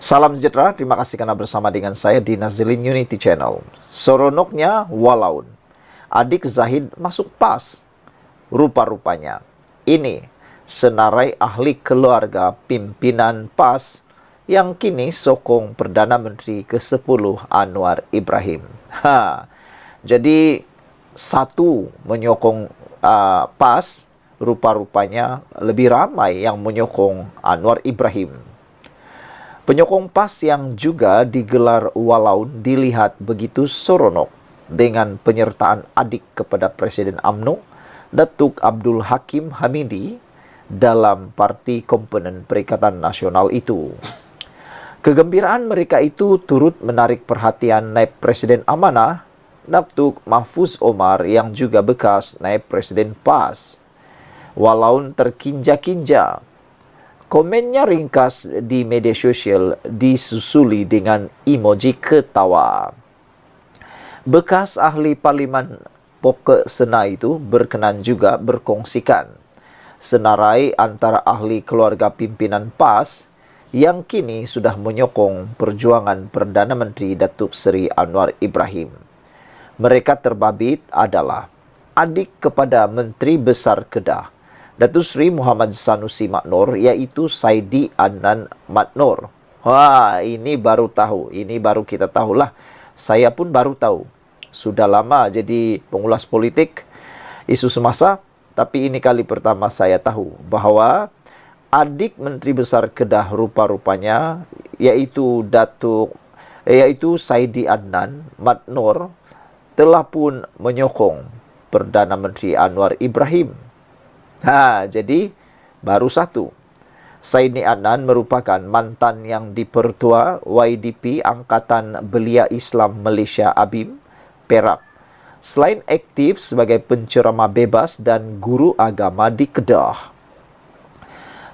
Salam sejahtera, terima kasih karena bersama dengan saya di Nazilin Unity Channel. Seronoknya walaun, adik Zahid masuk PAS. Rupa-rupanya, ini senarai ahli keluarga pimpinan PAS yang kini sokong Perdana Menteri ke-10 Anwar Ibrahim. Jadi satu menyokong PAS, rupa-rupanya lebih ramai yang menyokong Anwar Ibrahim. Penyokong PAS yang juga digelar walaun dilihat begitu seronok dengan penyertaan adik kepada Presiden UMNO, Datuk Abdul Hakim Hamidi, dalam Parti Komponen Perikatan Nasional itu. Kegembiraan mereka itu turut menarik perhatian Naib Presiden Amanah, Datuk Mahfuz Omar yang juga bekas Naib Presiden PAS. Walaun terkinja-kinja, komennya ringkas di media sosial disusuli dengan emoji ketawa. Bekas ahli Parlimen Pokok Sena itu berkenan juga berkongsikan senarai antara ahli keluarga pimpinan PAS yang kini sudah menyokong perjuangan Perdana Menteri Datuk Seri Anwar Ibrahim. Mereka terbabit adalah adik kepada Menteri Besar Kedah, Datuk Seri Muhammad Sanusi Maknor, iaitu Saidi Adnan Maknor. Wah, ini baru tahu. Ini baru kita tahulah. Saya pun baru tahu. Sudah lama jadi pengulas politik isu semasa, tapi ini kali pertama saya tahu bahwa adik Menteri Besar Kedah rupa-rupanya yaitu Saidi Adnan Maknor telah pun menyokong Perdana Menteri Anwar Ibrahim. Jadi baru satu. Saidi Adnan merupakan mantan yang dipertua YDP Angkatan Belia Islam Malaysia ABIM, Perak. Selain aktif sebagai penceramah bebas dan guru agama di Kedah.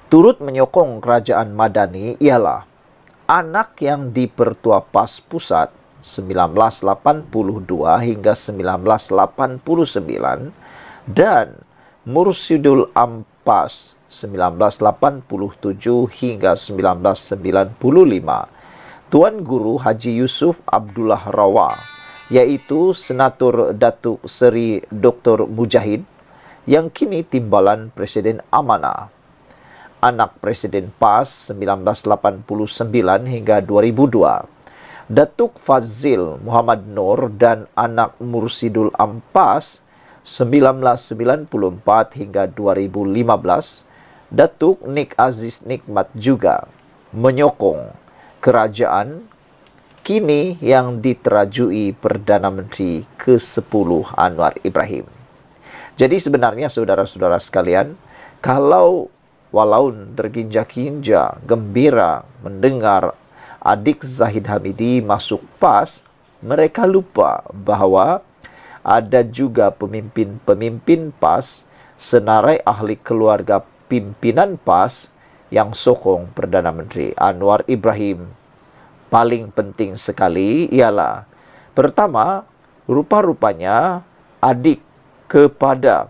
Turut menyokong kerajaan Madani ialah anak yang dipertua PAS Pusat 1982 hingga 1989 dan Mursidul Ampas 1987 hingga 1995. Tuan Guru Haji Yusuf Abdullah Rawa, yaitu Senator Datuk Seri Dr. Mujahid, yang kini timbalan Presiden Amanah. Anak Presiden PAS 1989 hingga 2002. Datuk Fazil Muhammad Nur dan anak Mursidul Ampas 1994 hingga 2015, Datuk Nik Aziz Nikmat juga menyokong kerajaan kini yang diterajui Perdana Menteri ke-10 Anwar Ibrahim. Jadi sebenarnya saudara-saudara sekalian, kalau walaun terkinja-kinja, gembira mendengar adik Zahid Hamidi masuk PAS, mereka lupa bahawa ada juga pemimpin-pemimpin PAS senarai ahli keluarga pimpinan PAS yang sokong Perdana Menteri Anwar Ibrahim. Paling penting sekali ialah, pertama, rupa-rupanya adik kepada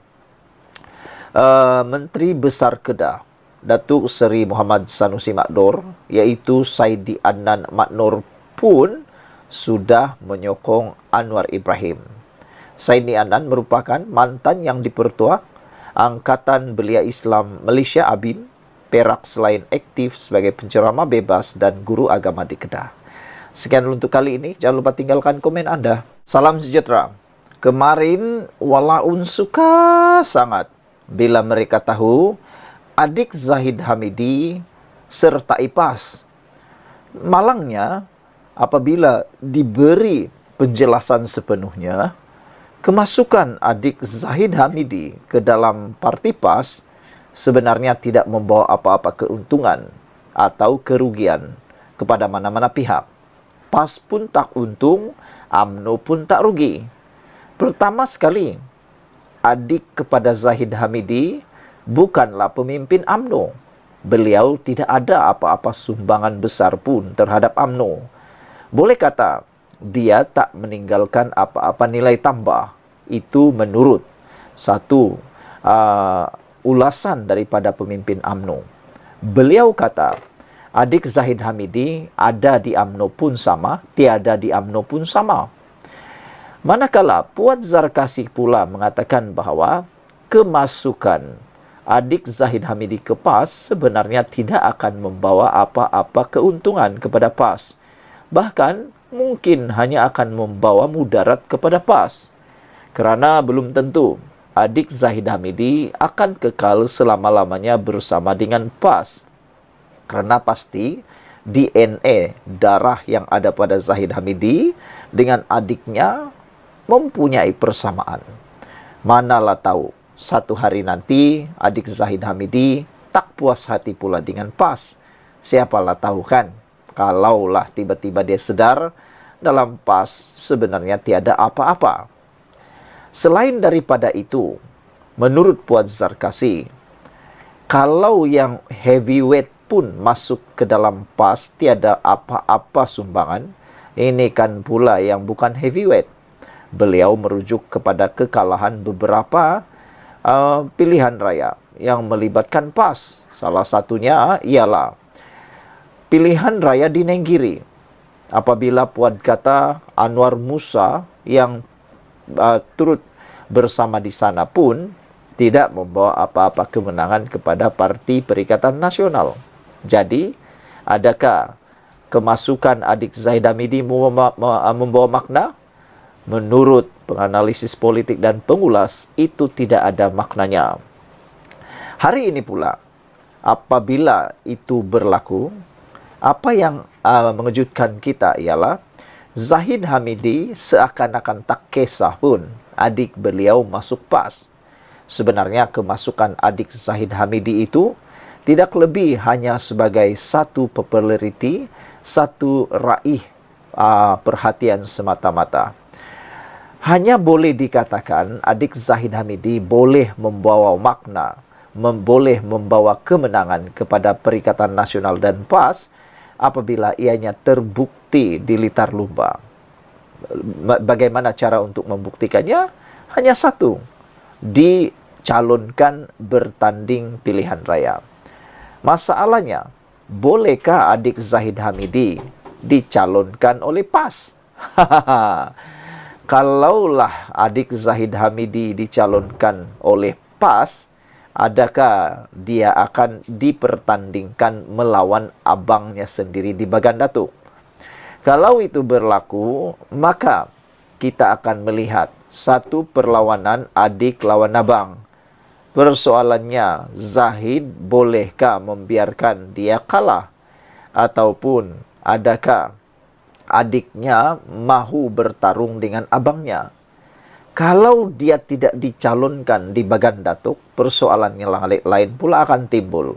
Menteri Besar Kedah, Datuk Seri Muhammad Sanusi Maknor, iaitu Saidi Adnan Maknor pun sudah menyokong Anwar Ibrahim. Saidi Adnan merupakan mantan yang dipertua Angkatan Belia Islam Malaysia ABIM, Perak, selain aktif sebagai penceramah bebas dan guru agama di Kedah. Sekian untuk kali ini, jangan lupa tinggalkan komen Anda. Salam sejahtera. Kemarin walaun suka sangat bila mereka tahu adik Zahid Hamidi serta PAS. Malangnya, apabila diberi penjelasan sepenuhnya, kemasukan adik Zahid Hamidi ke dalam parti PAS sebenarnya tidak membawa apa-apa keuntungan atau kerugian kepada mana-mana pihak. PAS pun tak untung, UMNO pun tak rugi. Pertama sekali, adik kepada Zahid Hamidi bukanlah pemimpin UMNO. Beliau tidak ada apa-apa sumbangan besar pun terhadap UMNO. Boleh kata, dia tak meninggalkan apa-apa nilai tambah. Itu menurut satu ulasan daripada pemimpin UMNO. Beliau kata, Adik Zahid Hamidi ada di UMNO pun sama, tiada di UMNO pun sama. Manakala Puan Zarkasi pula mengatakan bahawa kemasukan adik Zahid Hamidi ke PAS sebenarnya tidak akan membawa apa-apa keuntungan kepada PAS. Bahkan mungkin hanya akan membawa mudarat kepada PAS. Kerana belum tentu adik Zahid Hamidi akan kekal selama-lamanya bersama dengan PAS. Kerana pasti DNA darah yang ada pada Zahid Hamidi dengan adiknya mempunyai persamaan. Manalah tahu, satu hari nanti adik Zahid Hamidi tak puas hati pula dengan PAS. Siapalah tahu kan, kalaulah tiba-tiba dia sedar dalam PAS sebenarnya tiada apa-apa. Selain daripada itu, menurut Puan Zarkasi, kalau yang heavyweight pun masuk ke dalam PAS tiada apa-apa sumbangan, ini kan pula yang bukan heavyweight. Beliau merujuk kepada kekalahan beberapa pilihan raya yang melibatkan PAS. Salah satunya ialah pilihan raya di Nenggiri. Apabila Puan kata Anwar Musa yang turut bersama di sana pun tidak membawa apa-apa kemenangan kepada Parti Perikatan Nasional. Jadi, adakah kemasukan adik Zahid Hamidi membawa makna? Menurut penganalisis politik dan pengulas, itu tidak ada maknanya. Hari ini pula, apabila itu berlaku, apa yang mengejutkan kita ialah Zahid Hamidi seakan-akan tak kisah pun adik beliau masuk PAS. Sebenarnya kemasukan adik Zahid Hamidi itu tidak lebih hanya sebagai satu populariti, satu raih perhatian semata-mata. Hanya boleh dikatakan adik Zahid Hamidi boleh membawa makna, boleh membawa kemenangan kepada Perikatan Nasional dan PAS apabila ianya terbukti di litar lumba. Bagaimana cara untuk membuktikannya? Hanya satu, dicalonkan bertanding pilihan raya. Masalahnya, bolehkah adik Zahid Hamidi dicalonkan oleh PAS? Kalaulah adik Zahid Hamidi dicalonkan oleh PAS, adakah dia akan dipertandingkan melawan abangnya sendiri di Bagan Datuk? Kalau itu berlaku, maka kita akan melihat satu perlawanan adik lawan abang. Persoalannya, Zahid bolehkah membiarkan dia kalah? Ataupun adakah adiknya mahu bertarung dengan abangnya? Kalau dia tidak dicalonkan di Bagan Datuk, persoalan yang lain pula akan timbul,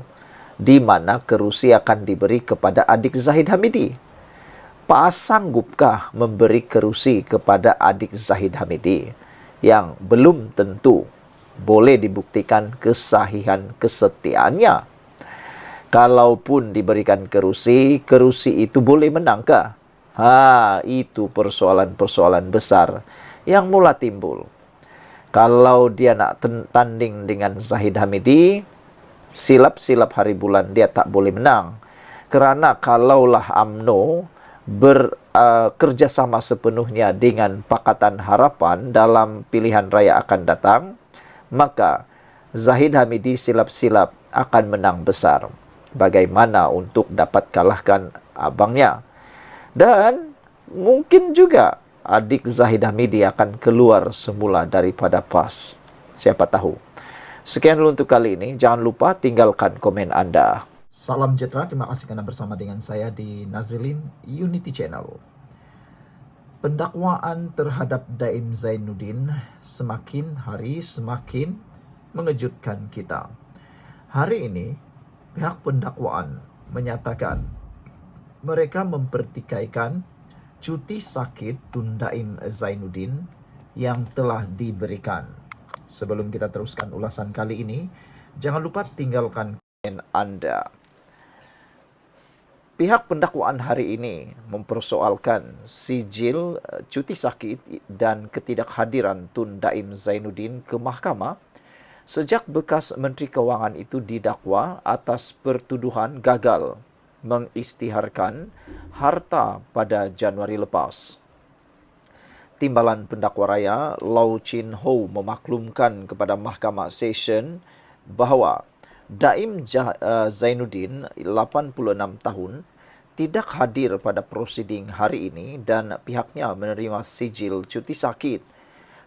di mana kerusi akan diberi kepada adik Zahid Hamidi. PAS sanggupkah memberi kerusi kepada adik Zahid Hamidi yang belum tentu boleh dibuktikan kesahihan kesetiaannya? Kalaupun diberikan kerusi, kerusi itu boleh menangkah? Itu persoalan-persoalan besar yang mula timbul. Kalau dia nak tanding dengan Zahid Hamidi, silap-silap hari bulan dia tak boleh menang. Kerana kalaulah UMNO bekerjasama sepenuhnya dengan Pakatan Harapan dalam pilihan raya akan datang, maka Zahid Hamidi silap-silap akan menang besar. Bagaimana untuk dapat kalahkan abangnya? Dan mungkin juga adik Zahid Hamidi akan keluar semula daripada PAS. Siapa tahu. Sekian dulu untuk kali ini. Jangan lupa tinggalkan komen Anda. Salam sejahtera. Terima kasih kerana bersama dengan saya di Nazilin Unity Channel. Pendakwaan terhadap Daim Zainuddin semakin hari semakin mengejutkan kita. Hari ini, pihak pendakwaan menyatakan mereka mempertikaikan cuti sakit Tun Daim Zainuddin yang telah diberikan. Sebelum kita teruskan ulasan kali ini, jangan lupa tinggalkan komen Anda. Pihak pendakwaan hari ini mempersoalkan sijil cuti sakit dan ketidakhadiran Tun Daim Zainuddin ke mahkamah sejak bekas Menteri Kewangan itu didakwa atas pertuduhan gagal mengisytiharkan harta pada Januari lepas. Timbalan Pendakwa Raya Lau Chin Ho memaklumkan kepada Mahkamah Session bahawa Daim Zainuddin, 86 tahun, tidak hadir pada prosiding hari ini dan pihaknya menerima sijil cuti sakit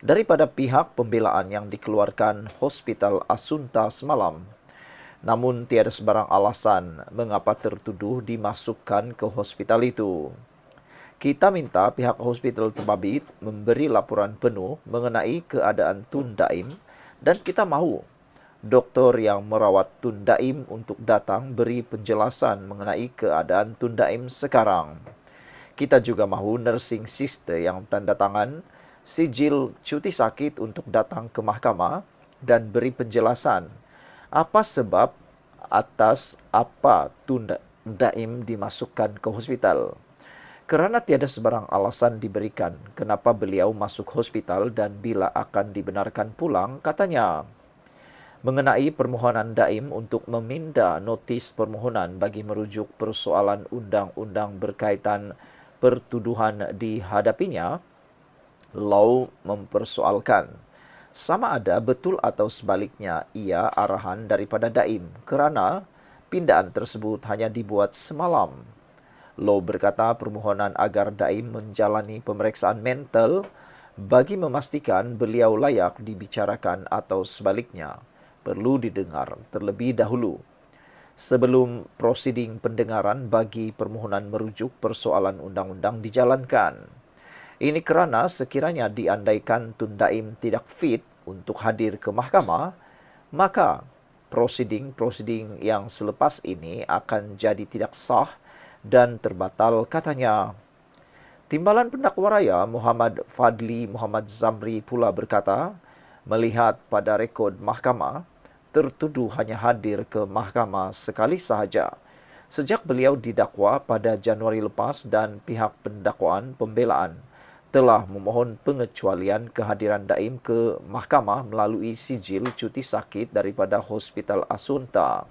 daripada pihak pembelaan yang dikeluarkan Hospital Asunta semalam. Namun tiada sebarang alasan mengapa tertuduh dimasukkan ke hospital itu. Kita minta pihak hospital terbabit memberi laporan penuh mengenai keadaan Tun Daim dan kita mahu doktor yang merawat Tun Daim untuk datang beri penjelasan mengenai keadaan Tun Daim sekarang. Kita juga mahu nursing sister yang tanda tangan sijil cuti sakit untuk datang ke mahkamah dan beri penjelasan apa sebab atas apa Tun Daim dimasukkan ke hospital. Kerana tiada sebarang alasan diberikan kenapa beliau masuk hospital dan bila akan dibenarkan pulang, katanya. Mengenai permohonan Daim untuk meminda notis permohonan bagi merujuk persoalan undang-undang berkaitan pertuduhan dihadapinya, Lau mempersoalkan sama ada betul atau sebaliknya ia arahan daripada Daim kerana pindaan tersebut hanya dibuat semalam. Lau berkata permohonan agar Daim menjalani pemeriksaan mental bagi memastikan beliau layak dibicarakan atau sebaliknya perlu didengar terlebih dahulu sebelum prosiding pendengaran bagi permohonan merujuk persoalan undang-undang dijalankan. Ini kerana sekiranya diandaikan Tun Daim tidak fit untuk hadir ke mahkamah, maka prosiding yang selepas ini akan jadi tidak sah dan terbatal, katanya. Timbalan Pendakwa Raya Muhammad Fadli Muhammad Zamri pula berkata, melihat pada rekod mahkamah, tertuduh hanya hadir ke mahkamah sekali sahaja sejak beliau didakwa pada Januari lepas dan pihak pendakwaan pembelaan telah memohon pengecualian kehadiran Daim ke mahkamah melalui sijil cuti sakit daripada Hospital Asunta.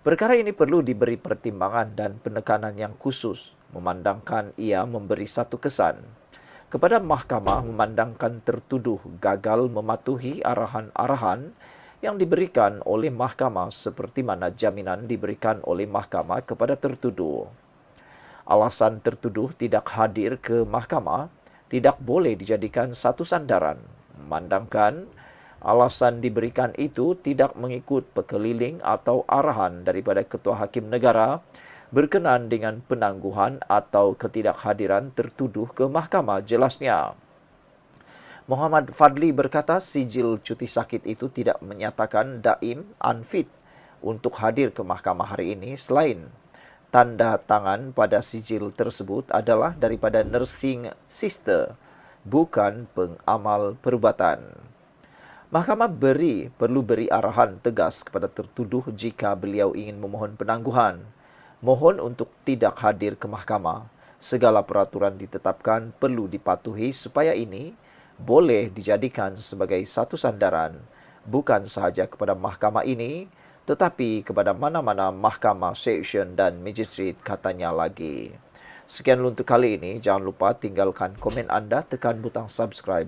Perkara ini perlu diberi pertimbangan dan penekanan yang khusus, memandangkan ia memberi satu kesan kepada mahkamah memandangkan tertuduh gagal mematuhi arahan-arahan yang diberikan oleh mahkamah seperti mana jaminan diberikan oleh mahkamah kepada tertuduh. Alasan tertuduh tidak hadir ke mahkamah tidak boleh dijadikan satu sandaran, memandangkan alasan diberikan itu tidak mengikut pekeliling atau arahan daripada Ketua Hakim Negara berkenaan dengan penangguhan atau ketidakhadiran tertuduh ke mahkamah, jelasnya. Muhammad Fadli berkata sijil cuti sakit itu tidak menyatakan Daim unfit untuk hadir ke mahkamah hari ini selain tanda tangan pada sijil tersebut adalah daripada nursing sister, bukan pengamal perubatan. Mahkamah perlu beri arahan tegas kepada tertuduh jika beliau ingin memohon penangguhan. Mohon untuk tidak hadir ke mahkamah. Segala peraturan ditetapkan perlu dipatuhi supaya ini boleh dijadikan sebagai satu sandaran, bukan sahaja kepada mahkamah ini, tetapi kepada mana-mana mahkamah session dan magistrate, katanya lagi. Sekian untuk kali ini. Jangan lupa tinggalkan komen anda, tekan butang subscribe